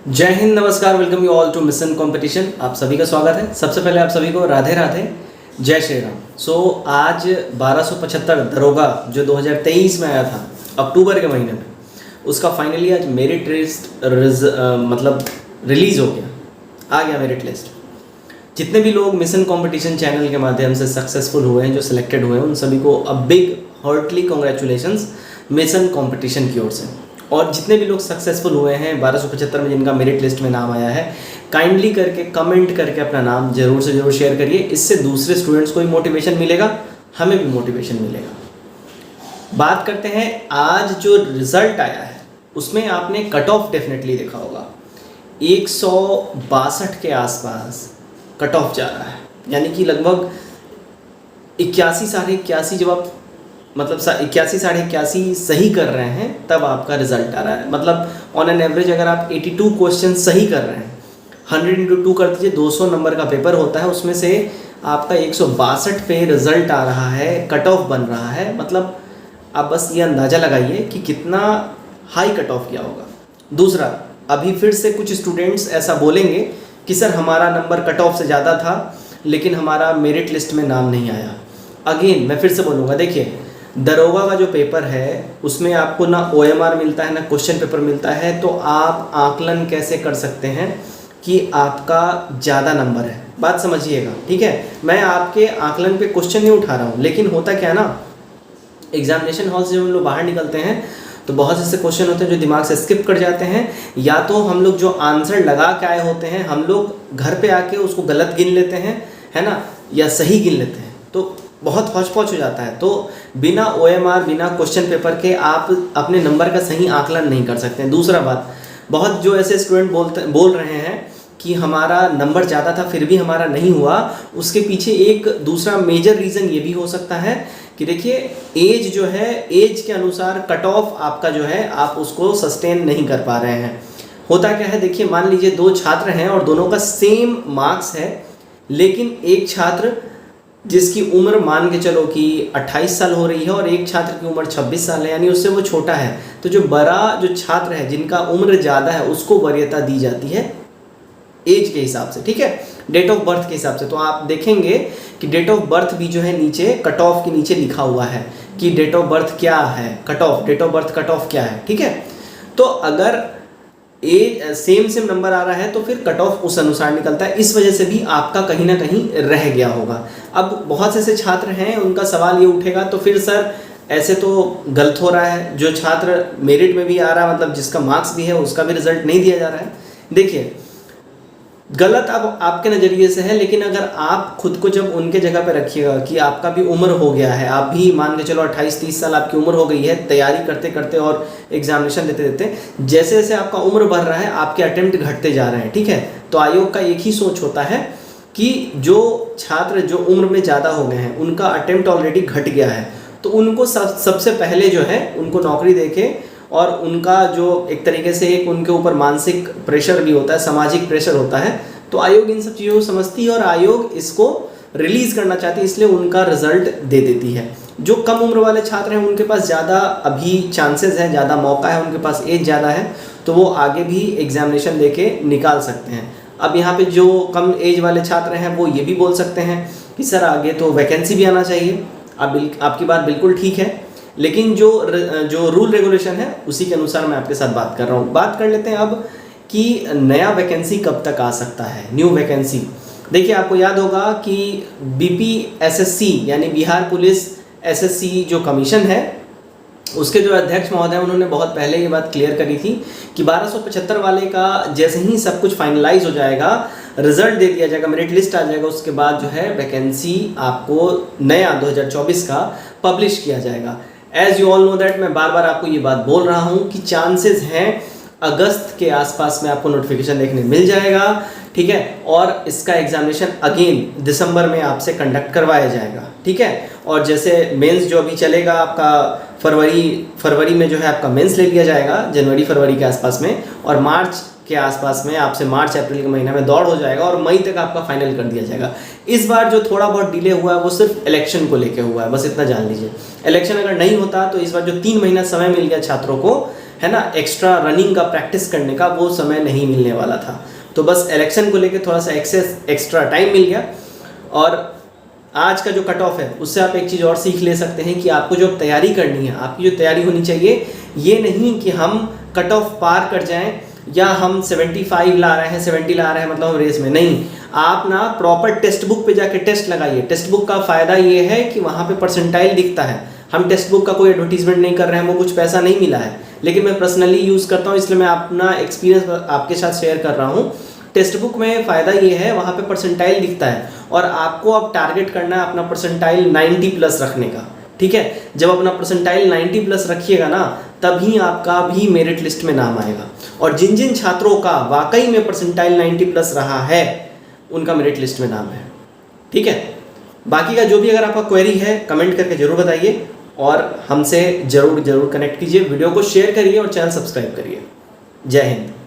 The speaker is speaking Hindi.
जय हिंद, नमस्कार, welcome you all to mission competition. आप सभी का स्वागत है। सबसे पहले आप सभी को राधे राधे, जय श्री राम। आज 1275 दरोगा जो 2023 में आया था अक्टूबर के महीने में, उसका फाइनली आज मेरिट लिस्ट मतलब रिलीज़ हो गया, आ गया मेरिट लिस्ट। जितने भी लोग मिशन कंपटीशन चैनल के माध्यम से सक्सेसफुल हुए हैं, जो सिलेक्टेड हुए हैं, उन सभी को a big heartly congratulations mission competition की ओर से। और जितने भी लोग सक्सेसफुल हुए हैं 1275 में, जिनका मेरिट लिस्ट में नाम आया है, काइंडली करके कमेंट करके अपना नाम जरूर से जरूर शेयर करिए। इससे दूसरे स्टूडेंट्स को भी मोटिवेशन मिलेगा, हमें भी मोटिवेशन मिलेगा। बात करते हैं, आज जो रिजल्ट आया है उसमें आपने कट ऑफ डेफिनेटली देखा होगा, 162 के आसपास कट ऑफ जा रहा है, यानी कि लगभग 81 साढ़े 81 जब आप मतलब 81 साढ़े 81 सही कर रहे हैं तब आपका रिजल्ट आ रहा है। मतलब ऑन एन एवरेज अगर आप 82 क्वेश्चन सही कर रहे हैं, 100 × 2 कर दीजिए, 200 नंबर का पेपर होता है, उसमें से आपका 162 पे रिजल्ट आ रहा है, कट ऑफ बन रहा है। मतलब आप बस ये अंदाज़ा लगाइए कि कितना हाई कट ऑफ किया होगा। दूसरा, अभी फिर से कुछ स्टूडेंट्स ऐसा बोलेंगे कि सर हमारा नंबर कट ऑफ से ज़्यादा था लेकिन हमारा मेरिट लिस्ट में नाम नहीं आया। अगेन मैं फिर से बोलूँगा, देखिए दरोगा का जो पेपर है उसमें आपको ना OMR मिलता है ना क्वेश्चन पेपर मिलता है, तो आप आकलन कैसे कर सकते हैं कि आपका ज़्यादा नंबर है। बात समझिएगा, ठीक है। मैं आपके आकलन पे क्वेश्चन नहीं उठा रहा हूँ, लेकिन होता क्या ना, एग्जामिनेशन हॉल से जब हम लोग बाहर निकलते हैं तो बहुत से ऐसे क्वेश्चन होते हैं जो दिमाग से स्किप कर जाते हैं, या तो हम लोग जो आंसर लगा के आए होते हैं हम लोग घर पे आके उसको गलत गिन लेते हैं, है ना, या सही गिन लेते हैं, तो बहुत हौच पौच हो जाता है। तो बिना OMR बिना क्वेश्चन पेपर के आप अपने नंबर का सही आकलन नहीं कर सकते हैं। दूसरा बात, बहुत जो ऐसे स्टूडेंट बोल रहे हैं कि हमारा नंबर ज़्यादा था फिर भी हमारा नहीं हुआ, उसके पीछे एक दूसरा मेजर रीज़न ये भी हो सकता है कि देखिए एज जो है, एज के अनुसार कट ऑफ आपका जो है आप उसको सस्टेन नहीं कर पा रहे हैं। होता क्या है, देखिए मान लीजिए दो छात्र हैं और दोनों का सेम मार्क्स है, लेकिन एक छात्र जिसकी उम्र मान के चलो कि 28 साल हो रही है और एक छात्र की उम्र 26 साल है, यानी उससे वो छोटा है, तो जो बड़ा जो छात्र है जिनका उम्र ज़्यादा है उसको वरीयता दी जाती है एज के हिसाब से, ठीक है, डेट ऑफ बर्थ के हिसाब से। तो आप देखेंगे कि डेट ऑफ बर्थ भी जो है नीचे कट ऑफ के नीचे लिखा हुआ है कि डेट ऑफ बर्थ क्या है, cut off, date of birth cut off क्या है, ठीक है। तो अगर सेम नंबर आ रहा है तो फिर कट ऑफ उस अनुसार निकलता है। इस वजह से भी आपका कहीं ना कहीं रह गया होगा। अब बहुत से ऐसे छात्र हैं, उनका सवाल ये उठेगा तो फिर सर ऐसे तो गलत हो रहा है, जो छात्र मेरिट में भी आ रहा है, मतलब जिसका मार्क्स भी है उसका भी रिजल्ट नहीं दिया जा रहा है। देखिए गलत अब आपके नज़रिए से है, लेकिन अगर आप खुद को जब उनके जगह पे रखिएगा कि आपका भी उम्र हो गया है, आप भी मान के चलो 28-30 साल आपकी उम्र हो गई है, तैयारी करते करते और एग्जामिनेशन देते देते जैसे जैसे आपका उम्र बढ़ रहा है आपके अटेम्प्ट घटते जा रहे हैं, ठीक है। तो आयोग का एक ही सोच होता है कि जो छात्र जो उम्र में ज़्यादा हो गए हैं उनका अटेम्प्ट ऑलरेडी घट गया है, तो उनको सबसे पहले जो है उनको नौकरी देके, और उनका जो एक तरीके से एक उनके ऊपर मानसिक प्रेशर भी होता है, सामाजिक प्रेशर होता है, तो आयोग इन सब चीज़ों को समझती है और आयोग इसको रिलीज़ करना चाहती है, इसलिए उनका रिजल्ट दे देती है। जो कम उम्र वाले छात्र हैं उनके पास ज़्यादा अभी चांसेस है, ज़्यादा मौका है, उनके पास एज ज़्यादा है, तो वो आगे भी एग्जामिनेशन देके निकाल सकते हैं। अब यहाँ पे जो कम एज वाले छात्र हैं वो ये भी बोल सकते हैं कि सर आगे तो वैकेंसी भी आना चाहिए। आपकी बात बिल्कुल ठीक है, लेकिन जो रूल रेगुलेशन है उसी के अनुसार मैं आपके साथ बात कर रहा हूँ। बात कर लेते हैं अब कि नया वैकेंसी कब तक आ सकता है, न्यू वैकेंसी। देखिए आपको याद होगा कि BPSSC यानी बिहार पुलिस SSC जो कमीशन है उसके जो अध्यक्ष महोदय हैं उन्होंने बहुत पहले ये बात क्लियर करी थी कि 1275 वाले का जैसे ही सब कुछ फाइनलाइज हो जाएगा, रिजल्ट दे दिया जाएगा, मेरिट लिस्ट आ जाएगा, उसके बाद जो है वैकेंसी आपको नया 2024 का पब्लिश किया जाएगा। As you all know that, मैं बार बार आपको ये बात बोल रहा हूँ कि चांसेस हैं अगस्त के आसपास में आपको नोटिफिकेशन देखने मिल जाएगा, ठीक है। और इसका एग्जामिनेशन अगेन दिसंबर में आपसे कंडक्ट करवाया जाएगा, ठीक है। और जैसे मेंस जो अभी चलेगा आपका फरवरी में जो है आपका मेंस ले लिया जाएगा, जनवरी फरवरी के आसपास में, और मार्च के आसपास में आपसे मार्च अप्रैल के महीना में दौड़ हो जाएगा और मई तक आपका फाइनल कर दिया जाएगा। इस बार जो थोड़ा बहुत डिले हुआ है वो सिर्फ इलेक्शन को लेके हुआ है, बस इतना जान लीजिए। इलेक्शन अगर नहीं होता तो इस बार जो 3 महीना समय मिल गया छात्रों को, है ना, एक्स्ट्रा रनिंग का, प्रैक्टिस करने का वो समय नहीं मिलने वाला था। तो बस इलेक्शन को लेके थोड़ा सा एक्स्ट्रा टाइम मिल गया। और आज का जो कट ऑफ है उससे आप एक चीज़ और सीख ले सकते हैं कि आपको जो तैयारी करनी है, आपकी जो तैयारी होनी चाहिए, ये नहीं कि हम कट ऑफ पार कर जाएं या हम 75 ला रहे हैं, 70 ला रहे हैं मतलब हम रेस में नहीं। आप ना प्रॉपर टेक्स्ट बुक पे जाके टेस्ट लगाइए। टेक्स्ट बुक का फ़ायदा ये है कि वहाँ पे परसेंटाइल दिखता है। हम टेक्स्ट बुक का कोई एडवर्टीजमेंट नहीं कर रहे हैं, वो कुछ पैसा नहीं मिला है, लेकिन मैं पर्सनली यूज़ करता हूँ, इसलिए मैं अपना एक्सपीरियंस आपके साथ शेयर कर रहा हूँ। टेक्स्ट बुक में फ़ायदा ये है, वहाँ पे परसेंटाइल दिखता है और आपको अब टारगेट करना है अपना परसेंटाइल 90 प्लस रखने का। ठीक है, जब अपना परसेंटाइल 90 प्लस रखिएगा ना, तभी आपका भी मेरिट लिस्ट में नाम आएगा। और जिन जिन छात्रों का वाकई में परसेंटाइल 90 प्लस रहा है, उनका मेरिट लिस्ट में नाम है। ठीक है, बाकी का जो भी अगर आपका क्वेरी है कमेंट करके ज़रूर बताइए और हमसे ज़रूर कनेक्ट कीजिए। वीडियो को शेयर करिए और चैनल सब्सक्राइब करिए। जय हिंद।